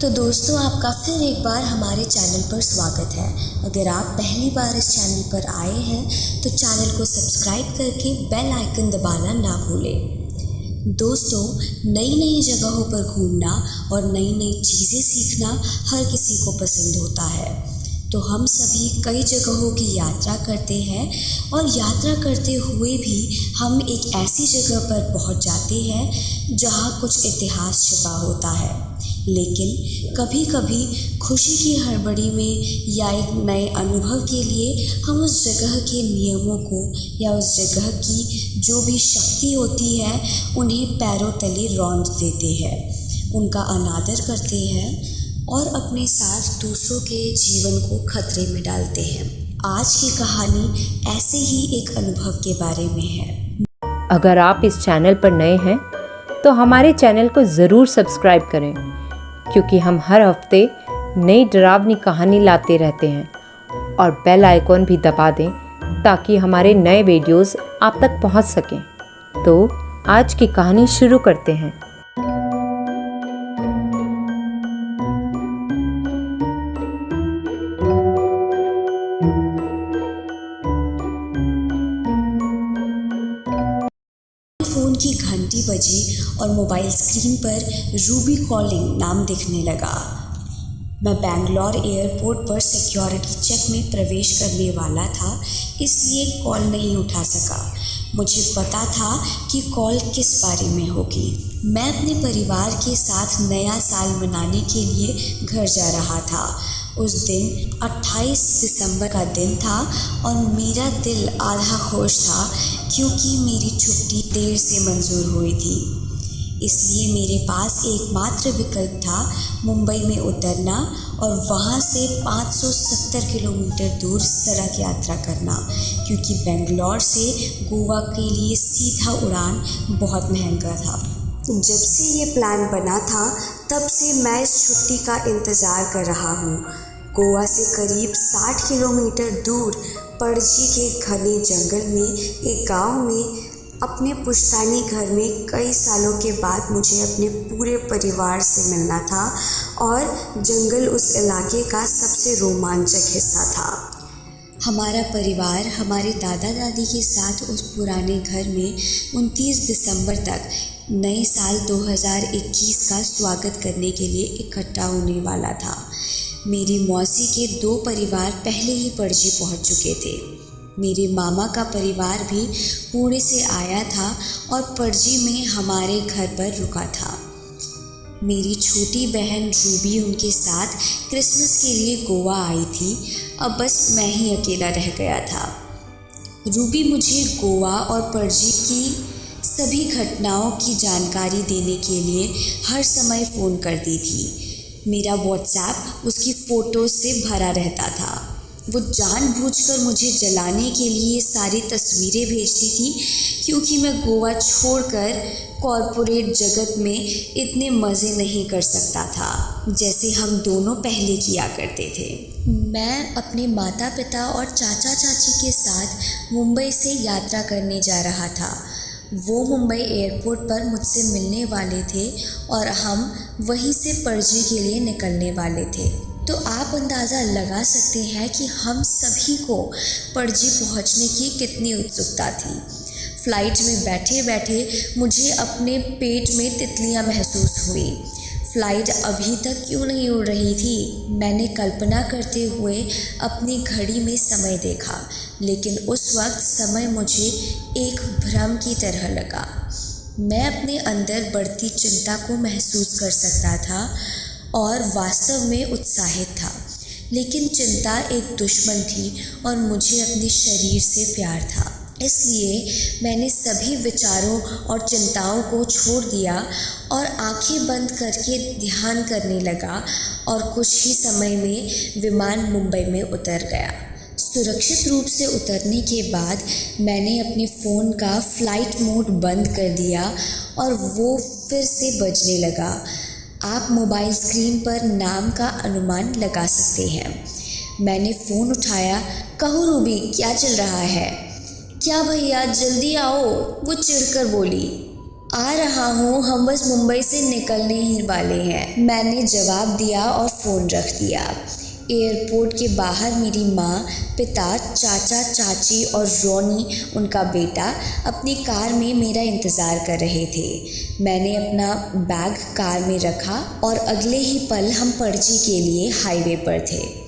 तो दोस्तों, आपका फिर एक बार हमारे चैनल पर स्वागत है। अगर आप पहली बार इस चैनल पर आए हैं तो चैनल को सब्सक्राइब करके बेल आइकन दबाना ना भूलें। दोस्तों, नई नई जगहों पर घूमना और नई नई चीज़ें सीखना हर किसी को पसंद होता है। तो हम सभी कई जगहों की यात्रा करते हैं और यात्रा करते हुए भी हम एक ऐसी जगह पर पहुंच जाते हैं जहां कुछ इतिहास छिपा होता है। लेकिन कभी कभी खुशी की हड़बड़ी में या एक नए अनुभव के लिए हम उस जगह के नियमों को या उस जगह की जो भी शक्ति होती है उन्हें पैरों तले रौंद देते हैं, उनका अनादर करते हैं और अपने साथ दूसरों के जीवन को खतरे में डालते हैं। आज की कहानी ऐसे ही एक अनुभव के बारे में है। अगर आप इस चैनल पर नए हैं तो हमारे चैनल को ज़रूर सब्सक्राइब करें, क्योंकि हम हर हफ्ते नई डरावनी कहानी लाते रहते हैं और बेल आइकॉन भी दबा दें ताकि हमारे नए वीडियोस आप तक पहुंच सकें। तो आज की कहानी शुरू करते हैं। फ़ोन की घंटी बजी और मोबाइल स्क्रीन पर रूबी कॉलिंग नाम दिखने लगा। मैं बेंगलोर एयरपोर्ट पर सिक्योरिटी चेक में प्रवेश करने वाला था, इसलिए कॉल नहीं उठा सका। मुझे पता था कि कॉल किस बारे में होगी। मैं अपने परिवार के साथ नया साल मनाने के लिए घर जा रहा था। उस दिन 28 दिसंबर का दिन था और मेरा दिल आधा खुश था क्योंकि मेरी छुट्टी देर से मंजूर हुई थी। इसलिए मेरे पास एकमात्र विकल्प था मुंबई में उतरना और वहाँ से 570 किलोमीटर दूर सड़क यात्रा करना, क्योंकि बेंगलोर से गोवा के लिए सीधा उड़ान बहुत महंगा था। जब से ये प्लान बना था तब से मैं इस छुट्टी का इंतज़ार कर रहा हूँ। गोवा से करीब 60 किलोमीटर दूर पणजी के घने जंगल में एक गांव में अपने पुश्तैनी घर में कई सालों के बाद मुझे अपने पूरे परिवार से मिलना था और जंगल उस इलाके का सबसे रोमांचक हिस्सा था। हमारा परिवार हमारे दादा दादी के साथ उस पुराने घर में 29 दिसंबर तक नए साल 2021 का स्वागत करने के लिए इकट्ठा होने वाला था। मेरी मौसी के 2 परिवार पहले ही पणजी पहुंच चुके थे। मेरे मामा का परिवार भी पुणे से आया था और पणजी में हमारे घर पर रुका था। मेरी छोटी बहन रूबी उनके साथ क्रिसमस के लिए गोवा आई थी। अब बस मैं ही अकेला रह गया था। रूबी मुझे गोवा और पणजी की सभी घटनाओं की जानकारी देने के लिए हर समय फ़ोन करती थी। मेरा व्हाट्सएप उसकी फ़ोटो से भरा रहता था। वो जानबूझकर मुझे जलाने के लिए सारी तस्वीरें भेजती थी, क्योंकि मैं गोवा छोड़कर कॉरपोरेट जगत में इतने मज़े नहीं कर सकता था जैसे हम दोनों पहले किया करते थे। मैं अपने माता पिता और चाचा चाची के साथ मुंबई से यात्रा करने जा रहा था। वो मुंबई एयरपोर्ट पर मुझसे मिलने वाले थे और हम वहीं से पणजी के लिए निकलने वाले थे। तो आप अंदाज़ा लगा सकते हैं कि हम सभी को पणजी पहुंचने की कितनी उत्सुकता थी। फ़्लाइट में बैठे बैठे मुझे अपने पेट में तितलियां महसूस हुई। फ़्लाइट अभी तक क्यों नहीं उड़ रही थी? मैंने कल्पना करते हुए अपनी घड़ी में समय देखा, लेकिन उस वक्त समय मुझे एक भ्रम की तरह लगा। मैं अपने अंदर बढ़ती चिंता को महसूस कर सकता था और वास्तव में उत्साहित था, लेकिन चिंता एक दुश्मन थी और मुझे अपने शरीर से प्यार था। इसलिए मैंने सभी विचारों और चिंताओं को छोड़ दिया और आंखें बंद करके ध्यान करने लगा और कुछ ही समय में विमान मुंबई में उतर गया। सुरक्षित रूप से उतरने के बाद मैंने अपने फ़ोन का फ़्लाइट मोड बंद कर दिया और वो फिर से बजने लगा। आप मोबाइल स्क्रीन पर नाम का अनुमान लगा सकते हैं। मैंने फ़ोन उठाया। कहो रूबी, क्या चल रहा है? क्या भैया, जल्दी आओ, वो चिढ़कर बोली। आ रहा हूँ, हम बस मुंबई से निकलने ही वाले हैं, मैंने जवाब दिया और फ़ोन रख दिया। एयरपोर्ट के बाहर मेरी माँ, पिता, चाचा, चाची और रोनी उनका बेटा अपनी कार में मेरा इंतज़ार कर रहे थे। मैंने अपना बैग कार में रखा और अगले ही पल हम पणजी के लिए हाईवे पर थे।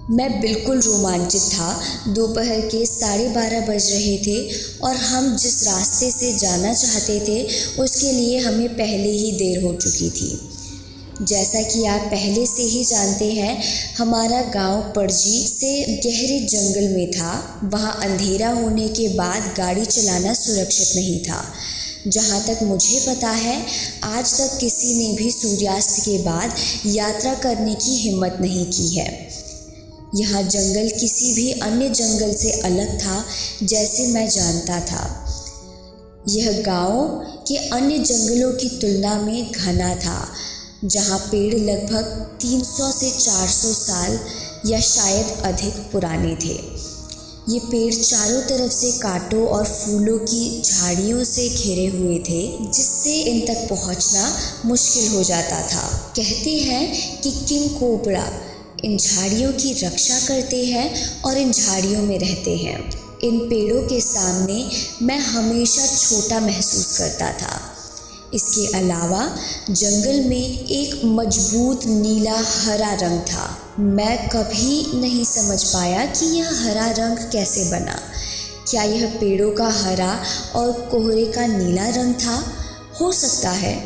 मैं बिल्कुल रोमांचित था। दोपहर के 12:30 बज रहे थे और हम जिस रास्ते से जाना चाहते थे उसके लिए हमें पहले ही देर हो चुकी थी। जैसा कि आप पहले से ही जानते हैं, हमारा गांव पणजी से गहरे जंगल में था। वहां अंधेरा होने के बाद गाड़ी चलाना सुरक्षित नहीं था। जहां तक मुझे पता है, आज तक किसी ने भी सूर्यास्त के बाद यात्रा करने की हिम्मत नहीं की है। यहाँ जंगल किसी भी अन्य जंगल से अलग था, जैसे मैं जानता था। यह गांव के अन्य जंगलों की तुलना में घना था, जहाँ पेड़ लगभग 300 से 400 साल या शायद अधिक पुराने थे। ये पेड़ चारों तरफ से कांटों और फूलों की झाड़ियों से घिरे हुए थे, जिससे इन तक पहुँचना मुश्किल हो जाता था। कहते हैं कि किंग कोबरा इन झाड़ियों की रक्षा करते हैं और इन झाड़ियों में रहते हैं। इन पेड़ों के सामने मैं हमेशा छोटा महसूस करता था। इसके अलावा जंगल में एक मजबूत नीला हरा रंग था। मैं कभी नहीं समझ पाया कि यह हरा रंग कैसे बना। क्या यह पेड़ों का हरा और कोहरे का नीला रंग था? हो सकता है।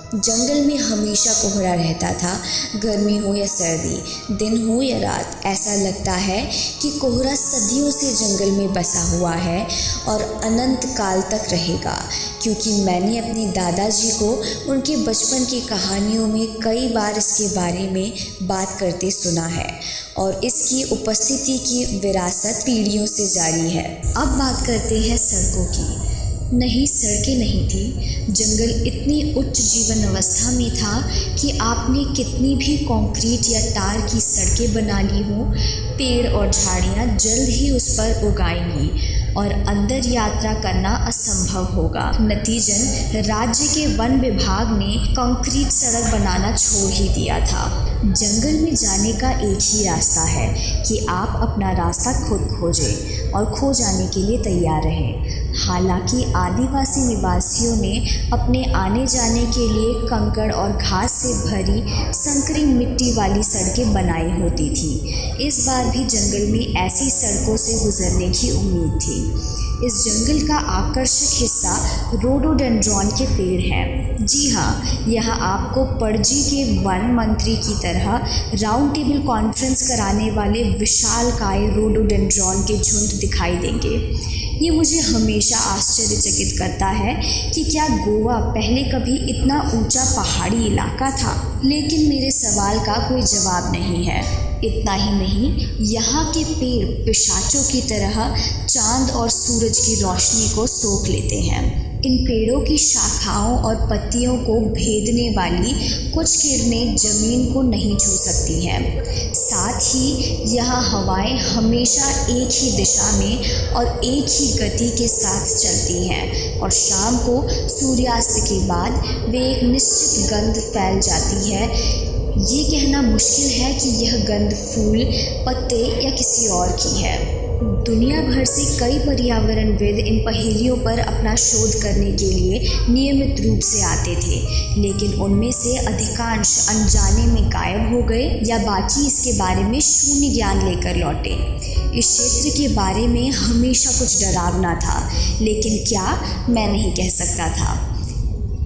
जंगल में हमेशा कोहरा रहता था, गर्मी हो या सर्दी, दिन हो या रात। ऐसा लगता है कि कोहरा सदियों से जंगल में बसा हुआ है और अनंत काल तक रहेगा, क्योंकि मैंने अपने दादाजी को उनके बचपन की कहानियों में कई बार इसके बारे में बात करते सुना है और इसकी उपस्थिति की विरासत पीढ़ियों से जारी है। अब बात करते हैं सड़कों की। नहीं, सड़कें नहीं थी। जंगल इतनी उच्च जीवन अवस्था में था कि आपने कितनी भी कंक्रीट या टार की सड़कें बना ली हो, पेड़ और झाड़ियाँ जल्द ही उस पर उगाएंगी और अंदर यात्रा करना असंभव होगा। नतीजन राज्य के वन विभाग ने कंक्रीट सड़क बनाना छोड़ ही दिया था। जंगल में जाने का एक ही रास्ता है कि आप अपना रास्ता खुद खोजें और खो जाने के लिए तैयार रहें। हालांकि आदिवासी निवासियों ने अपने आने जाने के लिए कंकड़ और घास से भरी संकरी मिट्टी वाली सड़कें बनाई होती थी। इस बार भी जंगल में ऐसी सड़कों से गुजरने की उम्मीद थी। इस जंगल का आकर्षक हिस्सा रोडोडेंड्रॉन के पेड़ हैं। जी हाँ, यहाँ आपको पणजी के वन मंत्री की तरह राउंड टेबल कॉन्फ्रेंस कराने वाले विशालकाय रोडोडेंड्रॉन के झुंड दिखाई देंगे। ये मुझे हमेशा आश्चर्यचकित करता है कि क्या गोवा पहले कभी इतना ऊंचा पहाड़ी इलाका था। लेकिन मेरे सवाल का कोई जवाब नहीं है। इतना ही नहीं, यहाँ के पेड़ पिशाचों की तरह चांद और सूरज की रोशनी को सोख लेते हैं। इन पेड़ों की शाखाओं और पत्तियों को भेदने वाली कुछ किरणें जमीन को नहीं छू सकती हैं। साथ ही यहाँ हवाएं हमेशा एक ही दिशा में और एक ही गति के साथ चलती हैं और शाम को सूर्यास्त के बाद वे एक निश्चित गंध फैल जाती है। ये कहना मुश्किल है कि यह गंध फूल, पत्ते या किसी और की है। दुनिया भर से कई पर्यावरणविद इन पहेलियों पर अपना शोध करने के लिए नियमित रूप से आते थे, लेकिन उनमें से अधिकांश अनजाने में गायब हो गए या बाकी इसके बारे में शून्य ज्ञान लेकर लौटे। इस क्षेत्र के बारे में हमेशा कुछ डरावना था, लेकिन क्या, मैं नहीं कह सकता था।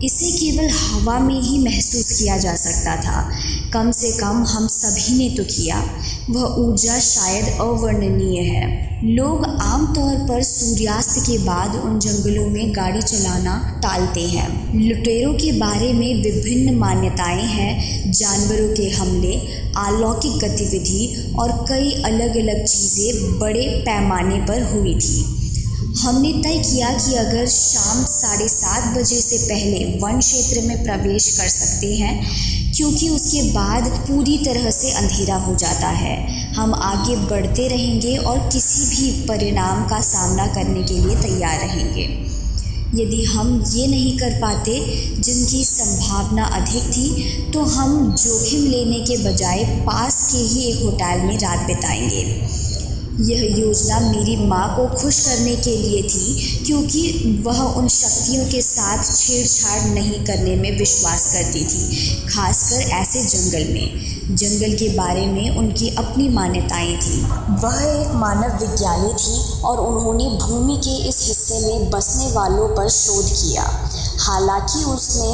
इसे केवल हवा में ही महसूस किया जा सकता था। कम से कम हम सभी ने तो किया। वह ऊर्जा शायद अवर्णनीय है। लोग आमतौर पर सूर्यास्त के बाद उन जंगलों में गाड़ी चलाना टालते हैं। लुटेरों के बारे में विभिन्न मान्यताएं हैं। जानवरों के हमले, अलौकिक गतिविधि और कई अलग अलग चीज़ें बड़े पैमाने पर हुई थी। हमने तय किया कि अगर शाम 7:30 बजे से पहले वन क्षेत्र में प्रवेश कर सकते हैं, क्योंकि उसके बाद पूरी तरह से अंधेरा हो जाता है। हम आगे बढ़ते रहेंगे और किसी भी परिणाम का सामना करने के लिए तैयार रहेंगे। यदि हम ये नहीं कर पाते जिनकी संभावना अधिक थी, तो हम जोखिम लेने के बजाय पास के ही एक होटल में रात बिताएंगे। यह योजना मेरी माँ को खुश करने के लिए थी, क्योंकि वह उन शक्तियों के साथ छेड़छाड़ नहीं करने में विश्वास करती थी, खासकर ऐसे जंगल में। जंगल के बारे में उनकी अपनी मान्यताएं थीं। वह एक मानव विज्ञानी थी और उन्होंने भूमि के इस हिस्से में बसने वालों पर शोध किया। हालांकि उसने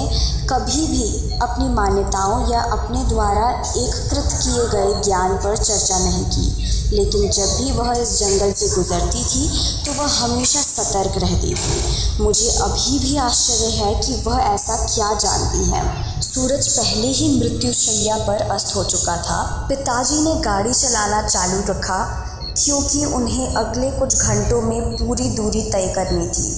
कभी भी अपनी मान्यताओं या अपने द्वारा एकत्रित किए गए ज्ञान पर चर्चा नहीं की, लेकिन जब भी वह इस जंगल से गुजरती थी तो वह हमेशा सतर्क रहती थी। मुझे अभी भी आश्चर्य है कि वह ऐसा क्या जानती है। सूरज पहले ही मृत्युशैया पर अस्त हो चुका था। पिताजी ने गाड़ी चलाना चालू रखा, क्योंकि उन्हें अगले कुछ घंटों में पूरी दूरी तय करनी थी।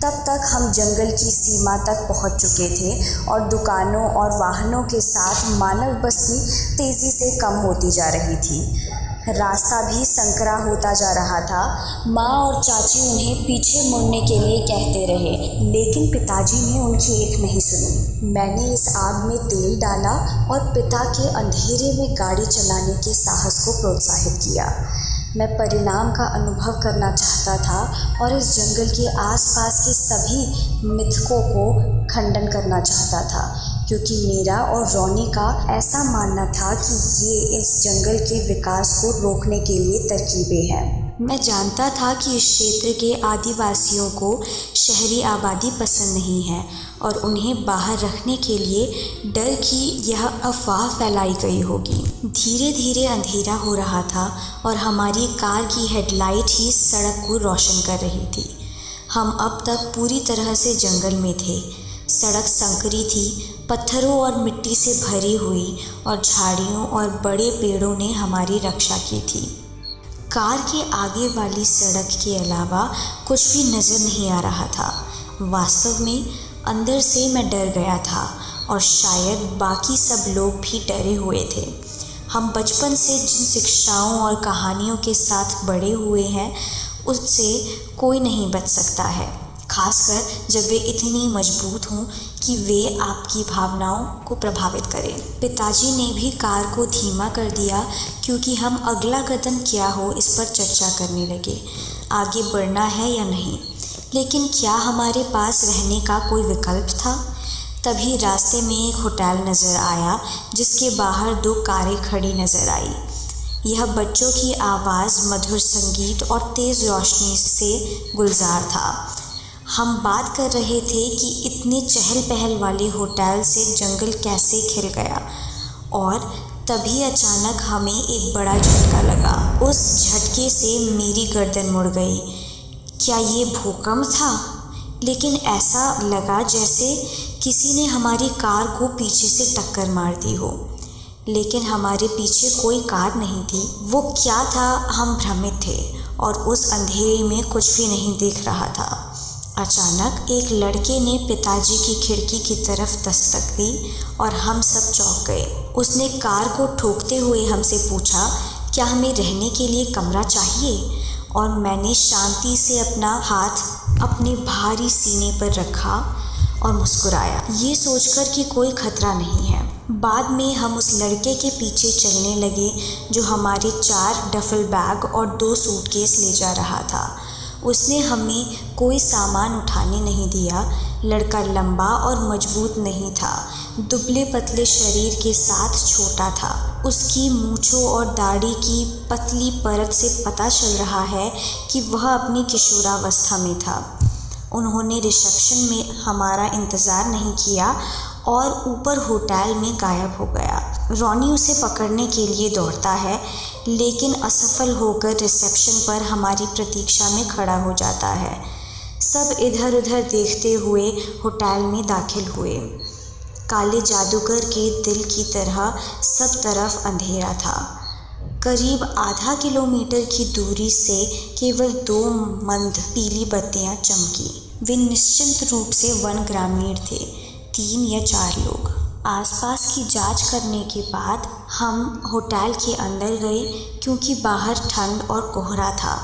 तब तक हम जंगल की सीमा तक पहुंच चुके थे और दुकानों और वाहनों के साथ मानव बस्ती तेज़ी से कम होती जा रही थी। रास्ता भी संकरा होता जा रहा था। माँ और चाची उन्हें पीछे मुड़ने के लिए कहते रहे, लेकिन पिताजी ने उनकी एक नहीं सुनी। मैंने इस आग में तेल डाला और पिता के अंधेरे में गाड़ी चलाने के साहस को प्रोत्साहित किया। मैं परिणाम का अनुभव करना चाहता था और इस जंगल के आसपास के सभी मिथकों को खंडन करना चाहता था, क्योंकि मेरा और रोनी का ऐसा मानना था कि ये इस जंगल के विकास को रोकने के लिए तरकीबें हैं। मैं जानता था कि इस क्षेत्र के आदिवासियों को शहरी आबादी पसंद नहीं है और उन्हें बाहर रखने के लिए डर की यह अफवाह फैलाई गई होगी। धीरे धीरे अंधेरा हो रहा था और हमारी कार की हेडलाइट ही सड़क को रोशन कर रही थी। हम अब तक पूरी तरह से जंगल में थे। सड़क संकरी थी, पत्थरों और मिट्टी से भरी हुई, और झाड़ियों और बड़े पेड़ों ने हमारी रक्षा की थी। कार के आगे वाली सड़क के अलावा कुछ भी नज़र नहीं आ रहा था। वास्तव में अंदर से मैं डर गया था और शायद बाकी सब लोग भी डरे हुए थे। हम बचपन से जिन शिक्षाओं और कहानियों के साथ बड़े हुए हैं, उससे कोई नहीं बच सकता है, खासकर जब वे इतनी मजबूत हों कि वे आपकी भावनाओं को प्रभावित करें। पिताजी ने भी कार को धीमा कर दिया, क्योंकि हम अगला कदम क्या हो इस पर चर्चा करने लगे। आगे बढ़ना है या नहीं, लेकिन क्या हमारे पास रहने का कोई विकल्प था? तभी रास्ते में एक होटल नज़र आया, जिसके बाहर 2 कारें खड़ी नज़र आई। यह बच्चों की आवाज़, मधुर संगीत और तेज़ रोशनी से गुलजार था। हम बात कर रहे थे कि इतने चहल पहल वाले होटल से जंगल कैसे खिल गया, और तभी अचानक हमें एक बड़ा झटका लगा। उस झटके से मेरी गर्दन मुड़ गई। क्या ये भूकंप था? लेकिन ऐसा लगा जैसे किसी ने हमारी कार को पीछे से टक्कर मार दी हो, लेकिन हमारे पीछे कोई कार नहीं थी। वो क्या था? हम भ्रमित थे और उस अंधेरे में कुछ भी नहीं दिख रहा था। अचानक एक लड़के ने पिताजी की खिड़की की तरफ दस्तक दी और हम सब चौंक गए। उसने कार को ठोकते हुए हमसे पूछा, क्या हमें रहने के लिए कमरा चाहिए? और मैंने शांति से अपना हाथ अपने भारी सीने पर रखा और मुस्कुराया, ये सोचकर कि कोई खतरा नहीं है। बाद में हम उस लड़के के पीछे चलने लगे, जो हमारे 4 डफल बैग और 2 सूटकेस ले जा रहा था। उसने हमें कोई सामान उठाने नहीं दिया। लड़का लंबा और मजबूत नहीं था, दुबले पतले शरीर के साथ छोटा था। उसकी मूंछों और दाढ़ी की पतली परत से पता चल रहा है कि वह अपनी किशोरावस्था में था। उन्होंने रिसेप्शन में हमारा इंतज़ार नहीं किया और ऊपर होटल में गायब हो गया। रोनी उसे पकड़ने के लिए दौड़ता है, लेकिन असफल होकर रिसेप्शन पर हमारी प्रतीक्षा में खड़ा हो जाता है। सब इधर उधर देखते हुए होटल में दाखिल हुए। काले जादूगर के दिल की तरह सब तरफ अंधेरा था। करीब आधा किलोमीटर की दूरी से केवल 2 मंद पीली बत्तियां चमकी। वे निश्चित रूप से वन ग्रामीण थे, 3 या 4 लोग। आसपास की जांच करने के बाद हम होटल के अंदर गए, क्योंकि बाहर ठंड और कोहरा था।